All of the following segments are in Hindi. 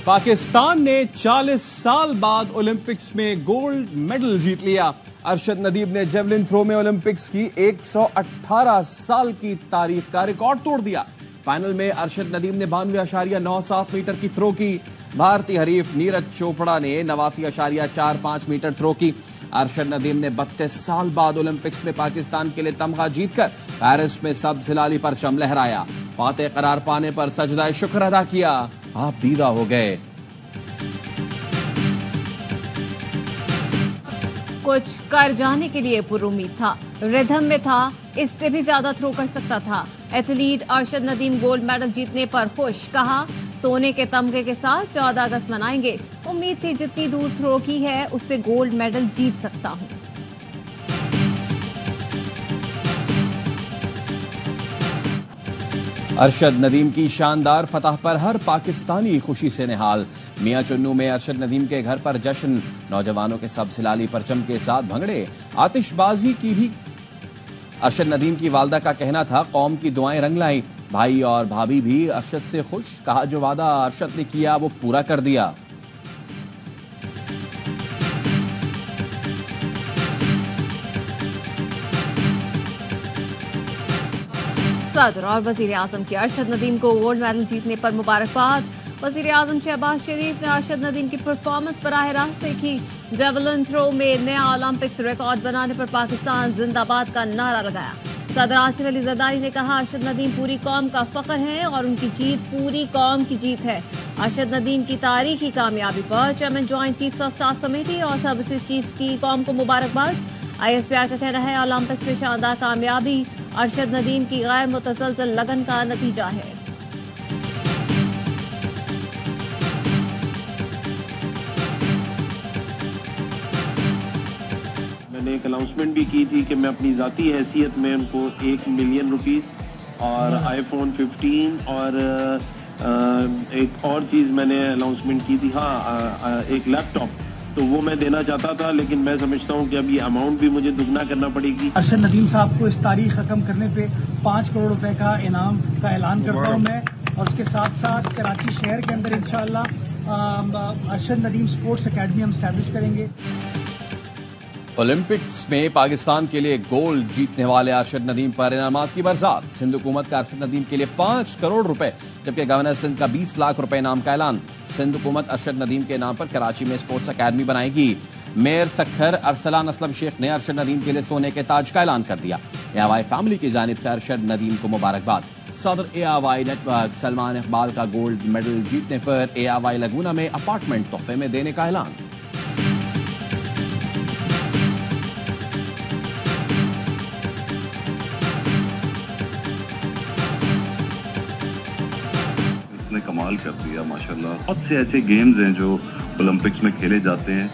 पाकिस्तान ने 40 साल बाद ओलंपिक्स में गोल्ड मेडल जीत लिया। अरशद नदीम ने जेवलिन थ्रो में ओलंपिक्स की 118 साल की तारीख का रिकॉर्ड तोड़ दिया। फाइनल में अरशद नदीम ने 92.97 मीटर की थ्रो की। भारतीय हरीफ नीरज चोपड़ा ने 89.45 मीटर थ्रो की। अरशद नदीम ने 32 साल बाद ओलंपिक्स में पाकिस्तान के लिए तमगा जीतकर पेरिस में सब्ज हिलाली परचम लहराया। फातेह करार पाने पर सजदाए शुक्र अदा किया। आप दीदा हो गए। कुछ कर जाने के लिए पुरुमीद था, रिदम में था, इससे भी ज्यादा थ्रो कर सकता था। Athlete Arshad Nadeem gold medal जीतने पर खुश, कहा सोने के तमगे के साथ 14 अगस्त मनाएंगे। उम्मीद थी जितनी दूर थ्रो की है उससे गोल्ड मेडल जीत सकता हूं। अरशद नदीम की शानदार फतह पर हर पाकिस्तानी खुशी से निहाल। मियां चुन्नू में अरशद नदीम के घर पर जश्न, नौजवानों के सब्ज हिलाली परचम के साथ भंगड़े, आतिशबाजी की भी। अरशद नदीम की वालदा का कहना था कौम की दुआएं रंग लाई। भाई और भाभी भी अरशद से खुश, कहा जो वादा अरशद ने किया वो पूरा कर दिया। सदर और वजीर आजम की अरशद नदीम को गोल्ड मेडल जीतने पर मुबारकबाद। वजीर आजम शहबाज शरीफ ने अरशद नदीम की परफॉर्मेंस बराह रास्त देखी। जेवलिन थ्रो में नया ओलंपिक्स रिकॉर्ड बनाने पर पाकिस्तान जिंदाबाद का नारा लगाया। सदर आसिफ अली जरदारी ने कहा अरशद नदीम पूरी कौम का फख्र है और उनकी जीत पूरी कौम की जीत है। अरशद नदीम की तारीखी कामयाबी पर chairman joint chiefs of staff committee और सर्विसेज चीफ्स की कौम को मुबारकबाद। ISPR का कहना है ओलंपिक्स में शानदार कामयाबी अरशद नदीम की गैर मुतसलसल लगन का नतीजा है। मैंने एक अनाउंसमेंट भी की थी कि मैं अपनी जाती हैसियत में उनको 1 मिलियन रुपीस और iPhone 15 और एक और चीज़ मैंने अनाउंसमेंट की थी, एक लैपटॉप, तो वो मैं देना चाहता था, लेकिन मैं समझता हूँ कि अब ये अमाउंट भी मुझे दुगना करना पड़ेगी। अरशद नदीम साहब को इस तारीख खत्म करने पे 5 करोड़ रुपए का इनाम का ऐलान करता हूँ मैं, और उसके साथ साथ कराची शहर के अंदर इंशाअल्लाह अरशद नदीम स्पोर्ट्स एकेडमी हम स्टैब्लिश करेंगे। ओलंपिक्स में पाकिस्तान के लिए गोल्ड जीतने वाले अरशद नदीम पर इनामात की बरसात। सिंध हुकूमत का अरशद नदीम के लिए 5 करोड़ रुपए, जबकि गवर्नर सिंध का 20 लाख रुपए इनाम का ऐलान। सिंध हुकूमत अरशद नदीम के नाम पर कराची में स्पोर्ट्स अकेडमी बनाएगी। मेयर सखर अरसलान असलम शेख ने अरशद नदीम के लिए सोने के ताज का ऐलान कर दिया। AIY फैमिली की जानिब से अरशद नदीम को मुबारकबाद। सदर AIY नेटवर्क सलमान इकबाल का गोल्ड मेडल जीतने पर AIY लगूना में अपार्टमेंट तोहफे में देने का ऐलान। कमाल कर दिया माशाल्लाह। बहुत से ऐसे गेम्स हैं जो ओलंपिक्स में खेले जाते हैं,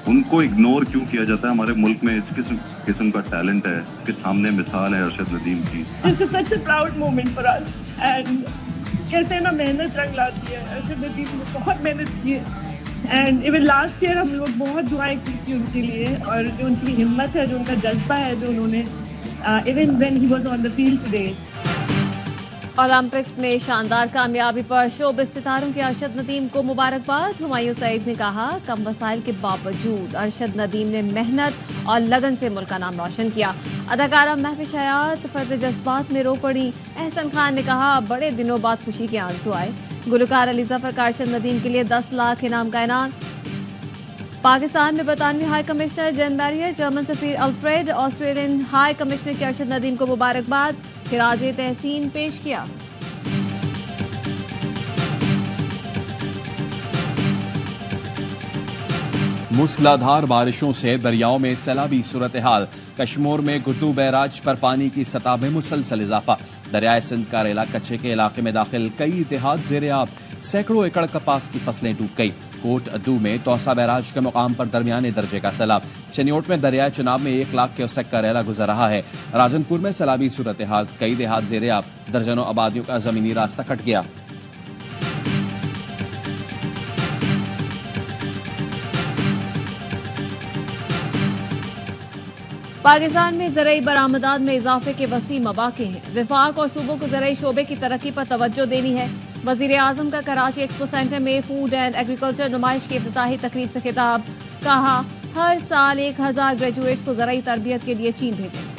उनको इग्नोर क्यों किया जाता है? हमारे मुल्क में इस किस्म का टैलेंट है, के सामने मिसाल है अरशद नदीम की। This is such a proud moment for us and कहते ना मेहनत रंग लाती है। अरशद नदीम ने बहुत मेहनत की है एंड इवन लास्ट ईयर हम लोग बहुत दुआएं की थी उनके लिए, और जो उनकी हिम्मत है, जो उनका जज्बा है, जो उन्होंने even when he was on the field today. Olympics में शानदार कामयाबी पर शोबिज़ सितारों के अरशद नदीम को मुबारकबाद। हुमायूं सईद ने कहा कम वसाइल के बावजूद अरशद नदीम ने मेहनत और लगन से मुल्क का नाम रोशन किया। अदाकारा महफिश हयात फर्द जज्बात में रो पड़ी। एहसन खान ने कहा बड़े दिनों बाद खुशी के आंसू आए। गुलकार अली जफर का अरशद नदीम के लिए 10 लाख इनाम का ऐलान। पाकिस्तान में बरतानवी हाई कमिश्नर जेन बैरियर, जर्मन सफीर अल्फ्रेड, ऑस्ट्रेलियन हाई कमिश्नर के अरशद नदीम को मुबारकबाद, खिराज तहसीन पेश किया। मूसलाधार बारिशों से दरियाओं में सैलाबी सूरत हाल। कश्मीर में गुड्डू बैराज पर पानी की सतह में मुसलसल इजाफा। दरियाए सिंध का रेला कच्चे के इलाके में दाखिल कई देहात ज़ेर-ए-आब। सैकड़ों एकड़ कपास की फसलें डूब गई। कोट अद्दू में तौसा बैराज के मुकाम पर दरमियाने दर्जे का सैलाब। चनियोट में दरियाए चिनाब में 1 लाख क्यूसेक का रेला गुजर रहा है। राजनपुर में सैलाबी सूरत हाल, कई देहात ज़ेर-ए-आब। दर्जनों आबादियों का जमीनी रास्ता कट गया। पाकिस्तान में ज़रूरी बरामदात में इजाफे के वसी मौक़े हैं। वफाक और सूबों को ज़रूरी शोबे की तरक्की पर तवज्जो देनी है। वज़ीर आज़म का कराची एक्सपो सेंटर में फूड एंड एग्रीकल्चर नुमाइश की इफ्तिताही तकरीब से खिताब। कहा, हर साल 1000 ग्रेजुएट्स को ज़रूरी तरबियत के लिए चीन भेजेंगे।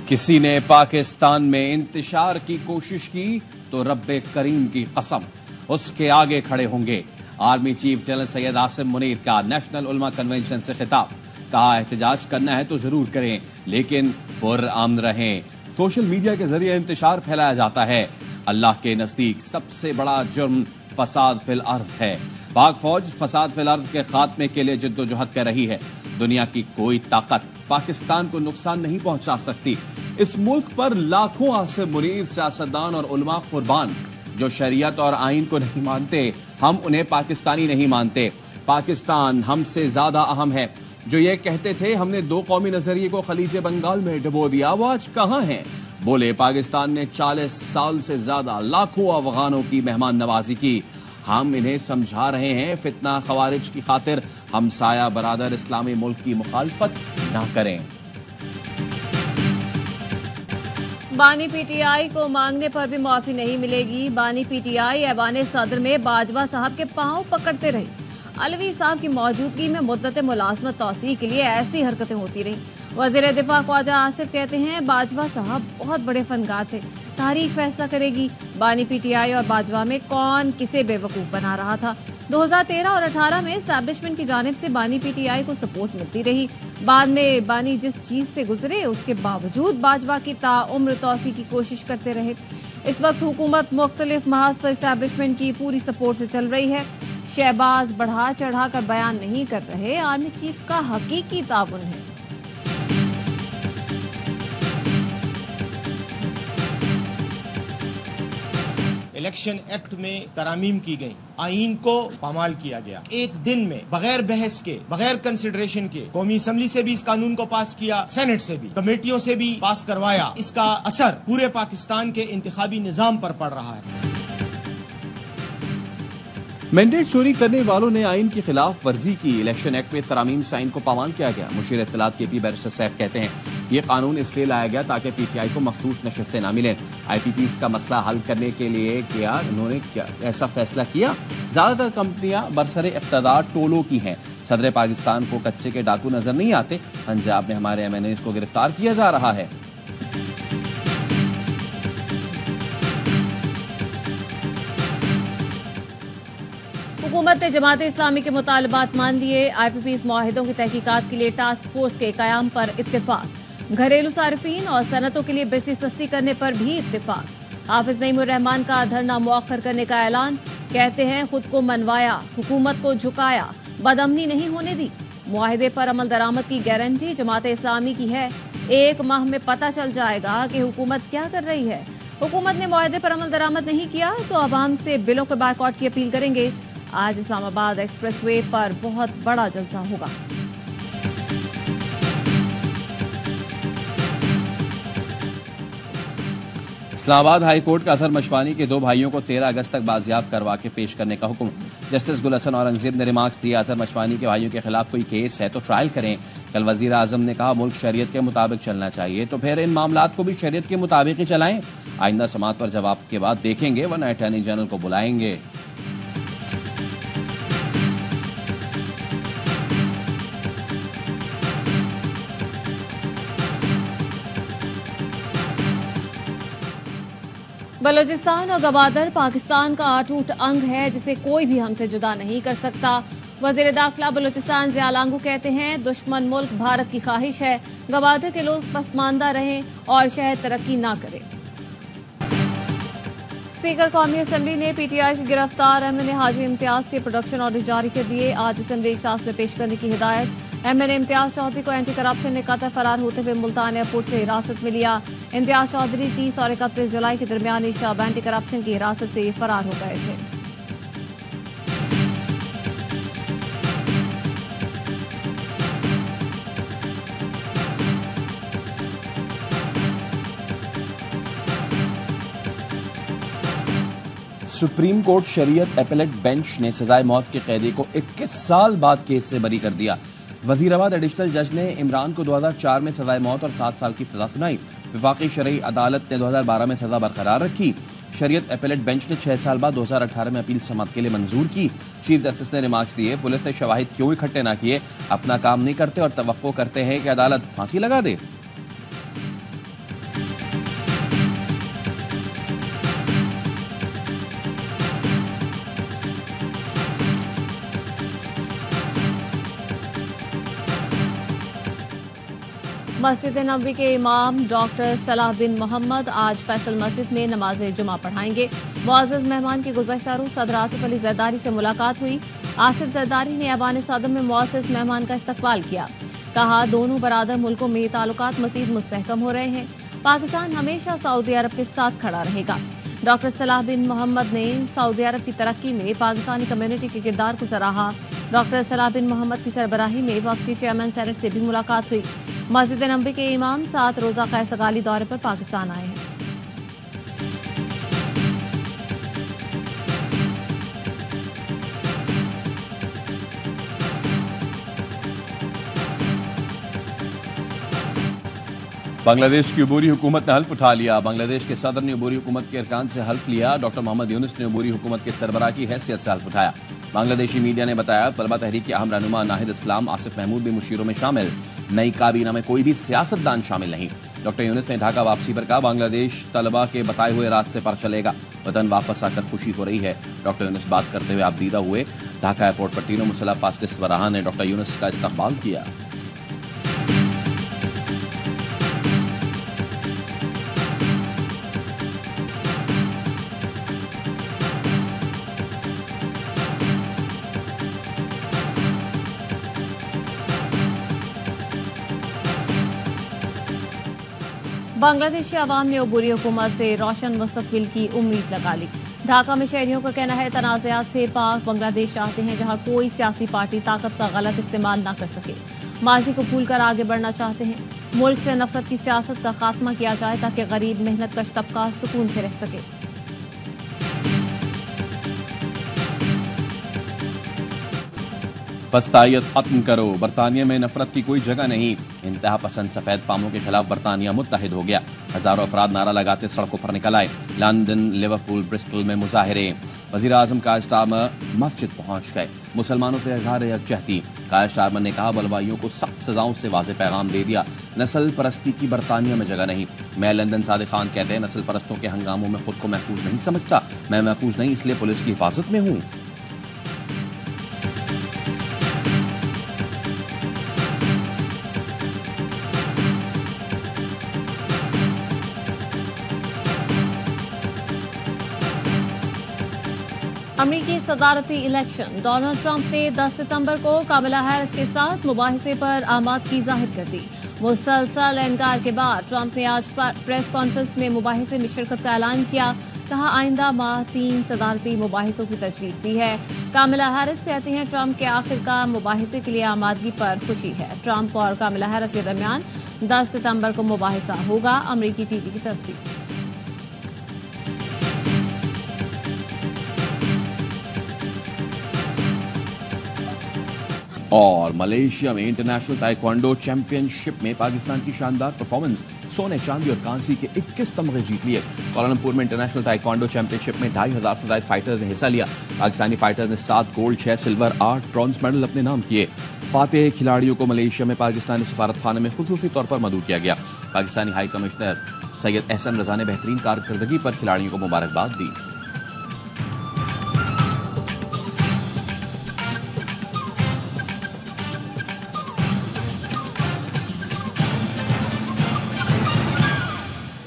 किसी ने पाकिस्तान में इंतशार की कोशिश की तो रब्बे करीम की कसम उसके आगे खड़े होंगे। Army chief general Syed Asim Munir का नेशनल उलमा कन्वेंशन से खिताब। कहा, एहतजाज करना है तो जरूर करें, लेकिन पुरअमन रहें। सोशल मीडिया के जरिए इंतशार फैलाया जाता है। अल्लाह के नजदीक सबसे बड़ा जुर्म फसाद फिल अर्द है। पाक फौज फसाद फिल अर्द के खात्मे के लिए जिद्दोजहद कर रही है। दुनिया की कोई ताकत पाकिस्तान को नुकसान नहीं पहुंचा सकती। इस मुल्क पर लाखों आसिम मुनीर, सियासतदान और उलमा कुर्बान जो शरीयत और आइन को नहीं मानते। हम उन्हें पाकिस्तानी नहीं मानते। पाकिस्तान हमसे ज्यादा अहम है। जो ये कहते थे हमने दो कौमी नजरिए को खलीज बंगाल में डुबो दिया, वो आज कहां हैं? बोले, पाकिस्तान ने 40 साल से ज्यादा लाखों अफगानों की मेहमान नवाजी की। हम इन्हें समझा रहे हैं, फितना खवारिज की खातिर हमसाया बरादर इस्लामी मुल्क की मुखालफत ना करें। बानी पीटीआई को मांगने पर भी माफी नहीं मिलेगी। बानी पीटीआई ऐवान सदर में बाजवा साहब के पांव पकड़ते रही। अलवी साहब की मौजूदगी में मुद्दत मुलाजमत तौसीह के लिए ऐसी हरकतें होती रही। वज़ीर दिफा ख्वाजा आसिफ कहते हैं, बाजवा साहब बहुत बड़े फनकार थे, तारीख फैसला करेगी। बानी पीटीआई और बाजवा में कौन किसे बेवकूफ बना रहा था। 2013 और 18 में एस्टैब्लिशमेंट की जानिब से बानी पीटीआई को सपोर्ट मिलती रही। बाद में बानी जिस चीज से गुजरे उसके बावजूद बाजवा की ताउम्र तौसी की कोशिश करते रहे। इस वक्त हुकूमत मुख्तलिफ महाज पर एस्टैब्लिशमेंट की पूरी सपोर्ट से चल रही है। शहबाज बढ़ा चढ़ा कर बयान नहीं कर रहे, आर्मी चीफ का हकीकी ताउन है। इलेक्शन एक्ट में तरामीम की गई, आइन को पामाल किया गया। एक दिन में बगैर बहस के, बगैर कंसिडरेशन के कौमी असम्बली से भी इस कानून को पास किया, सेनेट से भी, कमेटियों से भी पास करवाया। इसका असर पूरे पाकिस्तान के इंतखाबी निजाम पर पड़ रहा है। मैंडेट चोरी करने वालों ने आइन की खिलाफ वर्जी की। इलेक्शन एक्ट में तरामीम से आइन को पामाल किया गया। मुशीर इत्तलात केपी बैरिस्टर सैफ कहते हैं, ये कानून इसलिए लाया गया ताकि पीटीआई को मखसूस नशिस्तें न मिलें। आईपीपीस का मसला हल करने के लिए क्या उन्होंने ऐसा फैसला किया? ज्यादातर कंपनियां बरसरे इक़्तिदार टोलों की हैं। सदर पाकिस्तान को कच्चे के डाकू नजर नहीं आते। पंजाब में हमारे एमएनएस को गिरफ्तार किया जा रहा है। हुकूमत ने जमात इस्लामी के मुतालबात मान लिए। आईपीपीस मुआहिदों की तहकीकात के लिए टास्क फोर्स के कयाम पर इत्तेफाक। घरेलू सार्फिन और सनतों के लिए बिजली सस्ती करने पर भी इत्तेफाक। हाफिज नईमुर रहमान का धरना मुअख्खर करने का ऐलान। कहते हैं, खुद को मनवाया, हुकूमत को झुकाया, बदअमनी नहीं होने दी। मुआहिदे पर अमल दरामद की गारंटी जमात इस्लामी की है। 1 माह में पता चल जाएगा कि हुकूमत क्या कर रही है। हुकूमत ने मुआहिदे पर अमल दरामद नहीं किया तो अवाम से बिलों के बायकॉट की अपील करेंगे। आज इस्लामाबाद एक्सप्रेसवे पर बहुत बड़ा जलसा होगा। इस्लामाबाद हाई कोर्ट का अजहर मशवानी के 2 भाइयों को 13 अगस्त तक बाजियाब करवा के पेश करने का हुक्म। जस्टिस गुलहसन औरंगजेब ने रिमार्क्स दिया, अजहर मशवानी के भाइयों के खिलाफ कोई केस है तो ट्रायल करें। कल वजीर आजम ने कहा, मुल्क शरीयत के मुताबिक चलना चाहिए तो फिर इन मामलात को भी शरीयत के मुताबिक ही चलाएं। आइंदा समात पर जवाब के बाद देखेंगे, वरना अटॉर्नी जनरल को बुलाएंगे। बलूचिस्तान और गवादर पाकिस्तान का अटूट अंग है जिसे कोई भी हमसे जुदा नहीं कर सकता। वजीर दाखिला बलूचिस्तान ज़िया लांगू कहते हैं, दुश्मन मुल्क भारत की ख्वाहिश है गवादर के लोग पसमानदा रहें और शहर तरक्की ना करें। स्पीकर कौमी असम्बली ने पीटीआई के गिरफ्तार एमएनए हाजी इम्तियाज के प्रोडक्शन ऑर्डर जारी कर दिए। आज असम्बली इजलास में पेश करने की हिदायत। एमएनए इम्तियाज चौधरी को एंटी करप्शन ने कतई फरार होते हुए मुल्तान एयरपोर्ट से हिरासत में लिया। इम्तियाज चौधरी 30 और 31 जुलाई के दरमियान शब एंटी करप्शन की हिरासत से फरार हो गए थे। सुप्रीम कोर्ट शरीयत एपेलेट बेंच ने सजाए मौत के कैदी को 21 साल बाद केस से बरी कर दिया। वजीराबाद एडिशनल जज ने इमरान को 2004 में सजाए मौत और 7 साल की सजा सुनाई। विफाकी शरई अदालत ने 2012 में सजा बरकरार रखी। शरीयत एपेलेट बेंच ने 6 साल बाद 2018 में अपील समाअत के लिए मंजूर की। चीफ जस्टिस ने रिमार्क्स दिए, पुलिस ने शवाहिद क्यों इकट्ठे ना किए, अपना काम नहीं करते और तवक्को करते हैं कि अदालत फांसी लगा दे। मस्जिद नबवी के इमाम डॉक्टर सलाह बिन मोहम्मद आज फैसल मस्जिद में नमाज जुमा पढ़ाएंगे। मुअज़्ज़ज़ मेहमान की गुज़श्ता रोज़ सदर आसिफ अली ज़रदारी से मुलाकात हुई। आसिफ ज़रदारी ने ऐवान सदर में मुअज़्ज़ज़ मेहमान का इस्तकबाल किया। कहा, दोनों बरादर मुल्कों में ताल्लुकात मज़ीद मुस्तहकम हो रहे हैं। पाकिस्तान हमेशा सऊदी अरब के साथ खड़ा रहेगा। डॉक्टर सलाह बिन मोहम्मद ने सऊदी अरब की तरक्की में पाकिस्तानी कम्युनिटी के किरदार को सराहा। डॉक्टर सलाह बिन मोहम्मद की सरबराही में वक्ती चेयरमैन सेनेट से भी मुलाकात हुई। मस्जिद नबवी के इमाम 7 रोजा कैसगाली दौरे पर पाकिस्तान आए हैं। बांग्लादेश की अबूरी हुकूमत ने हल्फ उठा लिया। बांग्लादेश के सदर ने अबूरी हुकूमत के अरकान से हल्फ लिया। डॉक्टर मोहम्मद यूनुस ने अबूरी हुकूमत के सरबराह की हैसियत से हल्फ उठाया। बांग्लादेशी मीडिया ने बताया, तलबा तहरीक के अहम रहनुमा नाहिद इस्लाम आसिफ महमूद भी मुशीरों में शामिल। नई काबीना में कोई भी सियासतदान शामिल नहीं। डॉक्टर यूनुस ने ढाका वापसी पर कहा, बांग्लादेश तलबा के बताए हुए रास्ते पर चलेगा। वतन वापस आकर खुशी हो रही है। डॉक्टर यूनुस बात करते हुए आबदीदा हुए। ढाका एयरपोर्ट पर तीनों मुसल्लह फासिस्ट वराहा ने डॉक्टर यूनुस का इस्तकबाल किया। बांग्लादेशी अवाम ने अबूरी हुकूमत से रोशन मुस्तकबिल की उम्मीद लगा ली। ढाका में शहरियों का कहना है, तनाज़ात से पाक बांग्लादेश चाहते हैं जहां कोई सियासी पार्टी ताकत का गलत इस्तेमाल न कर सके। माजी को भूल कर आगे बढ़ना चाहते हैं। मुल्क से नफरत की सियासत का खात्मा किया जाए ताकि गरीब मेहनत कश तबका सुकून से रह सके। फस्तायत खत्म करो, बरतानिया में नफरत की कोई जगह नहीं। इंतहा पसंद सफेद फामों के खिलाफ बरतानिया मुत्तहिद हो गया। हजारों अफराद नारा लगाते सड़कों पर निकल आए। लंदन, लिवरपूल, ब्रिस्टल में मुजाहिरे। वजीर आजम कायर स्टारमर मस्जिद पहुंच गए। मुसलमानों से इज़हार यकजहती। कायर स्टारमर ने कहा, बलवाइयों को सख्त सजाओं से वाज़ेह पैगाम दे दिया। नस्ल परस्ती की बरतानिया में जगह नहीं। मैं लंदन सादिक खान कहते हैं, नस्ल परस्तों के हंगामों में खुद को महफूज नहीं समझता। मैं महफूज नहीं, इसलिए पुलिस की हिफाजत में हूँ। अमरीकी सदारती इलेक्शन। डोनाल्ड ट्रंप ने 10 सितंबर को कामला हैरिस के साथ मुबाहिसे पर आमादगी जाहिर कर दी। मुसलसल इनकार के बाद ट्रंप ने आज प्रेस कॉन्फ्रेंस में मुबाहिसे में शिरकत का ऐलान किया। कहा, आइंदा माह 3 सदारती मुबाहिसों की तजवीज़ दी है। कामला हैरिस कहती हैं, ट्रंप के आखिर का मुबाहिसे के लिए आमादगी पर खुशी है। ट्रंप और कामला हैरिस के दरमियान 10 सितंबर को मुबाहिसा होगा। अमरीकी टीवी की तस्दीक। और मलेशिया में इंटरनेशनल ताइक्वांडो चैंपियनशिप में पाकिस्तान की शानदार परफॉर्मेंस। सोने, चांदी और कांसी के 21 तमगे जीत लिए। कोलालमपुर में इंटरनेशनल ताइक्वांडो चैंपियनशिप में 2500 से ज्यादा फाइटर्स ने हिस्सा लिया। पाकिस्तानी फाइटर्स ने 7 गोल्ड, 6 सिल्वर, 8 ब्रॉन्ज मेडल अपने नाम किए। फातेह खिलाड़ियों को मलेशिया में पाकिस्तानी सफारत खाने में खुसूसी तौर पर मदऊ किया गया। पाकिस्तानी हाई कमिश्नर सैयद एहसन रजा ने बेहतरीन कारकर्दगी पर खिलाड़ियों को मुबारकबाद दी।